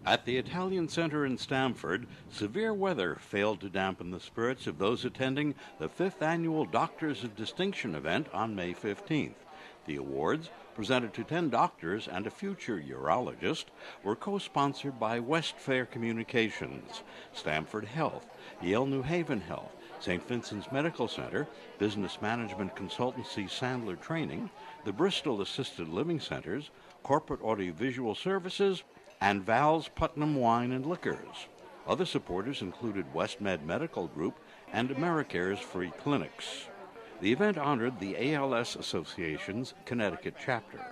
At the Italian Center in Stamford, severe weather failed to dampen the spirits of those attending the 5th Annual Doctors of Distinction event on May 15th. The awards, presented to 10 doctors and a future urologist, were co-sponsored by Westfair Communications, Stamford Health, Yale New Haven Health, St. Vincent's Medical Center, Business Management Consultancy Sandler Training, the Bristol Assisted Living Centers, Corporate Audiovisual Services, and Val's Putnam Wine and Liquors. Other supporters included WestMed Medical Group and Americare's Free Clinics. The event honored the ALS Association's Connecticut chapter.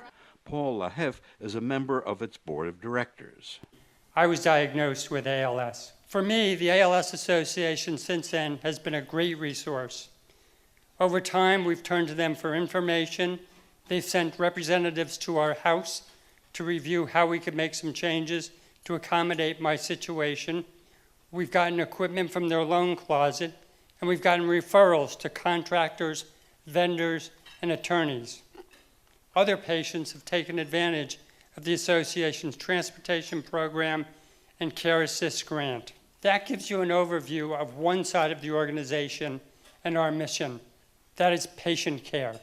Paul Laheff is a member of its board of directors. I was diagnosed with ALS. For me, the ALS Association since then has been a great resource. Over time, we've turned to them for information. They've sent representatives to our house to review how we could make some changes to accommodate my situation. We've gotten equipment from their loan closet, and we've gotten referrals to contractors, vendors, and attorneys. Other patients have taken advantage of the association's transportation program and Care Assist grant. That gives you an overview of one side of the organization and our mission. That is patient care.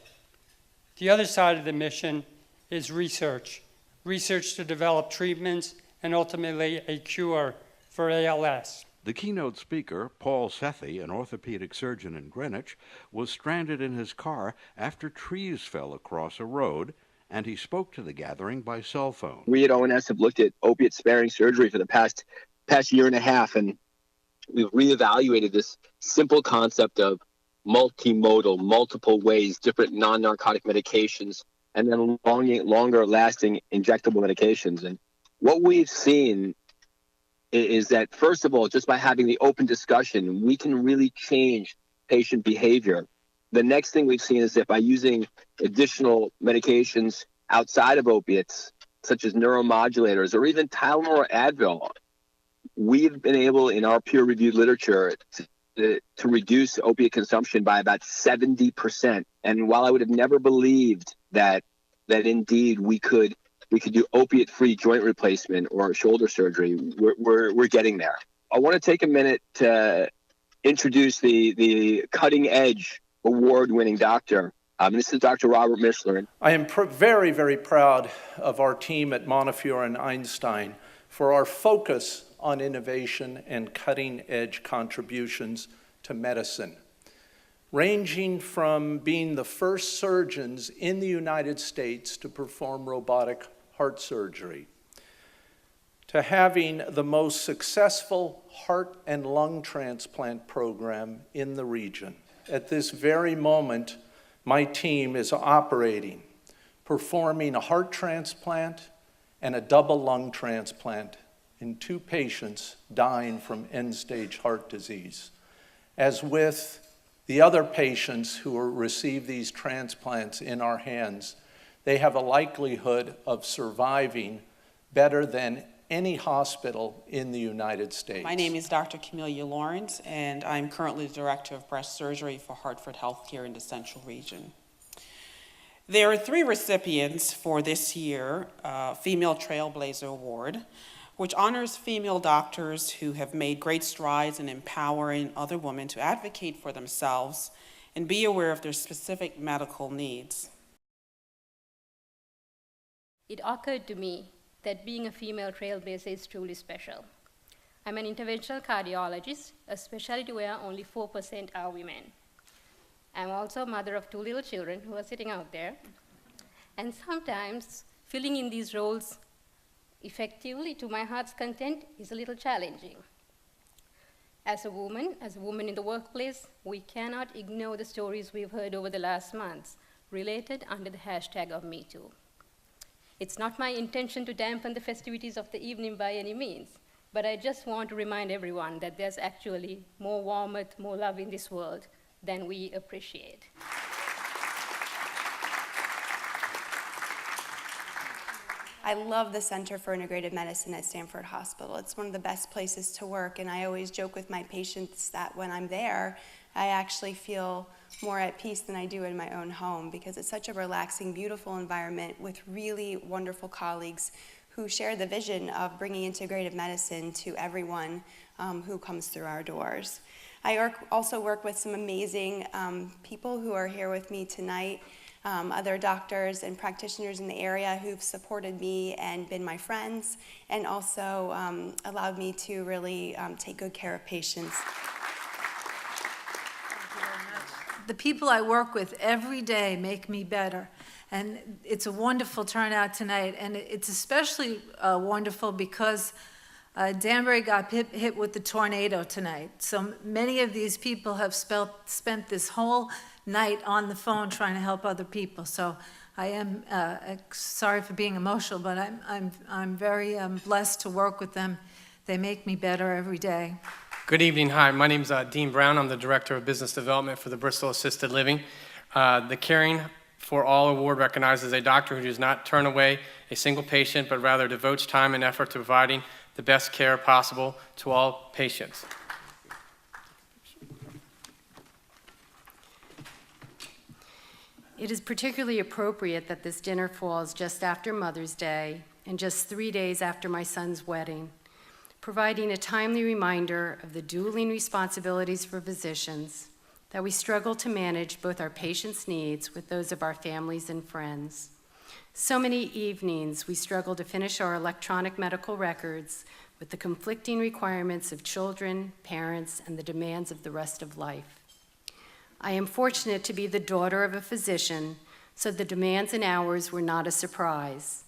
The other side of the mission is research to develop treatments and ultimately a cure for ALS. The keynote speaker, Paul Sethi, an orthopedic surgeon in Greenwich, was stranded in his car after trees fell across a road, and he spoke to the gathering by cell phone. We at ONS have looked at opiate-sparing surgery for the past year and a half, and we've reevaluated this simple concept of multimodal, multiple ways, different non-narcotic medications, and then longer-lasting injectable medications. And what we've seen is that, first of all, just by having the open discussion, we can really change patient behavior. The next thing we've seen is that by using additional medications outside of opiates, such as neuromodulators or even Tylenol or Advil, we've been able, in our peer-reviewed literature, to reduce opiate consumption by about 70%. And while I would have never believed that indeed we could do opiate-free joint replacement or shoulder surgery, we're getting there. I want to take a minute to introduce the cutting-edge award-winning doctor. This is Dr. Robert Mishler. I am very, very proud of our team at Montefiore and Einstein for our focus on innovation and cutting-edge contributions to medicine, ranging from being the first surgeons in the United States to perform robotic heart surgery, to having the most successful heart and lung transplant program in the region. At this very moment, my team is operating, performing a heart transplant and a double lung transplant in 2 patients dying from end-stage heart disease. As with the other patients who receive these transplants in our hands, they have a likelihood of surviving better than any hospital in the United States. My name is Dr. Camelia Lawrence, and I'm currently the Director of Breast Surgery for Hartford Healthcare in the Central Region. There are 3 recipients for this year Female Trailblazer Award, which honors female doctors who have made great strides in empowering other women to advocate for themselves and be aware of their specific medical needs. It occurred to me that being a female trailblazer is truly special. I'm an interventional cardiologist, a specialty where only 4% are women. I'm also a mother of 2 little children who are sitting out there. And sometimes filling in these roles effectively to my heart's content is a little challenging. As a woman in the workplace, we cannot ignore the stories we've heard over the last months related under the hashtag of #MeToo. It's not my intention to dampen the festivities of the evening by any means, but I just want to remind everyone that there's actually more warmth, more love in this world than we appreciate. I love the Center for Integrative Medicine at Stamford Hospital. It's one of the best places to work, and I always joke with my patients that when I'm there, I actually feel more at peace than I do in my own home because it's such a relaxing, beautiful environment with really wonderful colleagues who share the vision of bringing integrative medicine to everyone who comes through our doors. I also work with some amazing people who are here with me tonight, other doctors and practitioners in the area who've supported me and been my friends, and also allowed me to really take good care of patients. The people I work with every day make me better. And it's a wonderful turnout tonight. And it's especially wonderful because Danbury got hit with the tornado tonight. So many of these people have spent this whole night on the phone trying to help other people. So I am sorry for being emotional, but I'm very blessed to work with them. They make me better every day. Good evening. Hi, my name is Dean Brown. I'm the Director of Business Development for the Bristol Assisted Living. The Caring for All Award recognizes a doctor who does not turn away a single patient, but rather devotes time and effort to providing the best care possible to all patients. It is particularly appropriate that this dinner falls just after Mother's Day and just 3 days after my son's wedding, providing a timely reminder of the dueling responsibilities for physicians, that we struggle to manage both our patients' needs with those of our families and friends. So many evenings we struggle to finish our electronic medical records with the conflicting requirements of children, parents, and the demands of the rest of life. I am fortunate to be the daughter of a physician, so the demands and hours were not a surprise.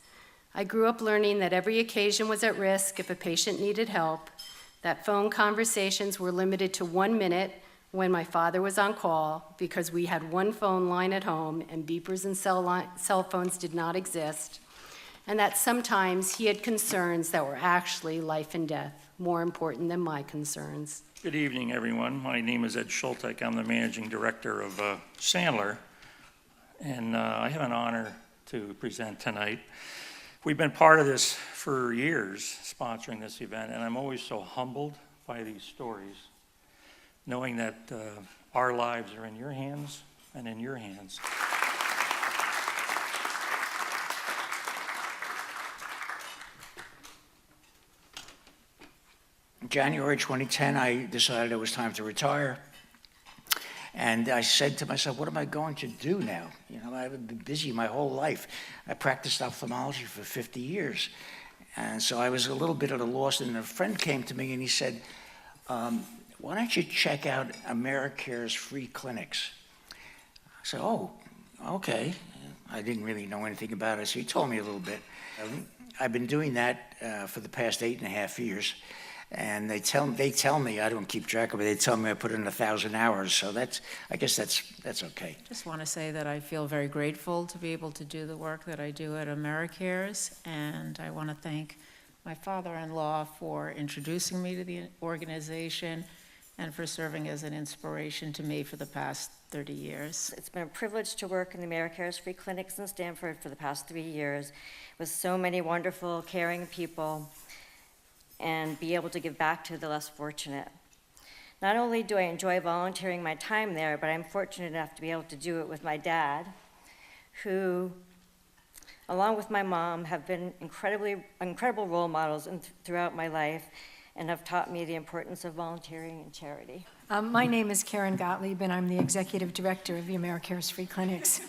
I grew up learning that every occasion was at risk if a patient needed help, that phone conversations were limited to 1 minute when my father was on call because we had one phone line at home and beepers and cell phones did not exist, and that sometimes he had concerns that were actually life and death, more important than my concerns. Good evening, everyone. My name is Ed Schulte. I'm the Managing Director of Sandler, and I have an honor to present tonight. We've been part of this for years, sponsoring this event, and I'm always so humbled by these stories, knowing that our lives are in your hands and in your hands. In January 2010, I decided it was time to retire. And I said to myself, what am I going to do now? You know, I've been busy my whole life. I practiced ophthalmology for 50 years. And so I was a little bit at a loss, and a friend came to me and he said, why don't you check out AmeriCare's free clinics? I said, oh, okay. I didn't really know anything about it, so he told me a little bit. I've been doing that for the past 8.5 years. And they tell me, I don't keep track of it, they tell me I put in 1,000 hours, so I guess that's okay. Just want to say that I feel very grateful to be able to do the work that I do at AmeriCares, and I want to thank my father-in-law for introducing me to the organization and for serving as an inspiration to me for the past 30 years. It's been a privilege to work in the AmeriCares free clinics in Stamford for the past 3 years with so many wonderful, caring people, and be able to give back to the less fortunate. Not only do I enjoy volunteering my time there, but I'm fortunate enough to be able to do it with my dad, who, along with my mom, have been incredible role models throughout my life and have taught me the importance of volunteering and charity. My name is Karen Gottlieb, and I'm the Executive Director of the AmeriCares Free Clinics.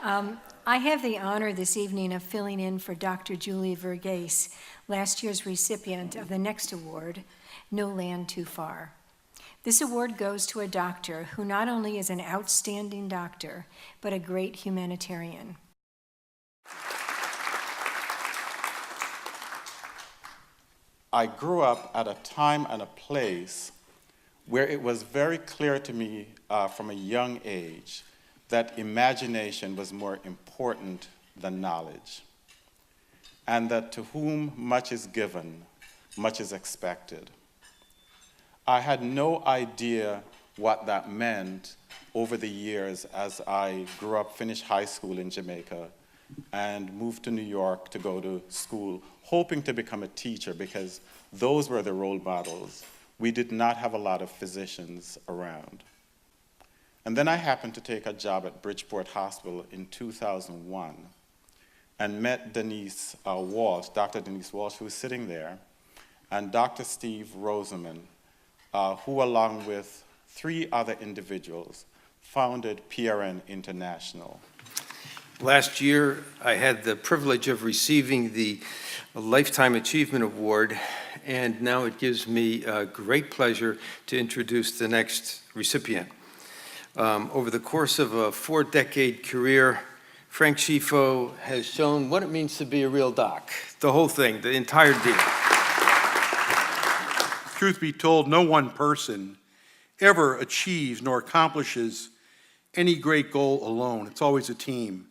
I have the honor this evening of filling in for Dr. Julia Verghese, last year's recipient of the next award, No Land Too Far. This award goes to a doctor who not only is an outstanding doctor, but a great humanitarian. I grew up at a time and a place where it was very clear to me from a young age that imagination was more important than knowledge, and that to whom much is given, much is expected. I had no idea what that meant over the years as I grew up, finished high school in Jamaica, and moved to New York to go to school, hoping to become a teacher because those were the role models. We did not have a lot of physicians around. And then I happened to take a job at Bridgeport Hospital in 2001. and met Denise Walsh, Dr. Denise Walsh, who was sitting there, and Dr. Steve Roseman, who along with 3 other individuals founded PRN International. Last year, I had the privilege of receiving the Lifetime Achievement Award, and now it gives me great pleasure to introduce the next recipient. Over the course of a 4-decade career, Frank Schifo has shown what it means to be a real doc. The whole thing, the entire deal. Truth be told, no one person ever achieves nor accomplishes any great goal alone. It's always a team.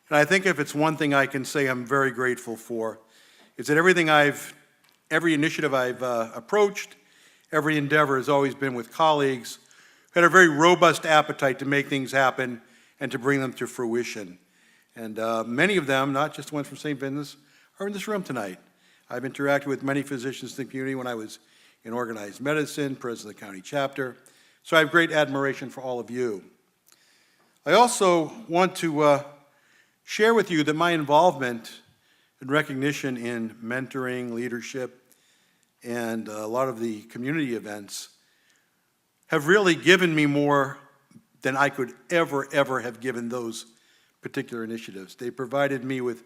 And I think if it's one thing I can say I'm very grateful for, is that every initiative I've approached, every endeavor has always been with colleagues who had a very robust appetite to make things happen and to bring them to fruition. And many of them, not just ones from St. Vincent's, are in this room tonight. I've interacted with many physicians in the community when I was in organized medicine, president of the county chapter, so I have great admiration for all of you. I also want to share with you that my involvement and recognition in mentoring, leadership, and a lot of the community events have really given me more than I could ever have given those particular initiatives. They provided me with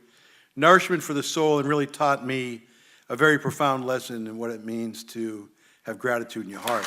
nourishment for the soul and really taught me a very profound lesson in what it means to have gratitude in your heart.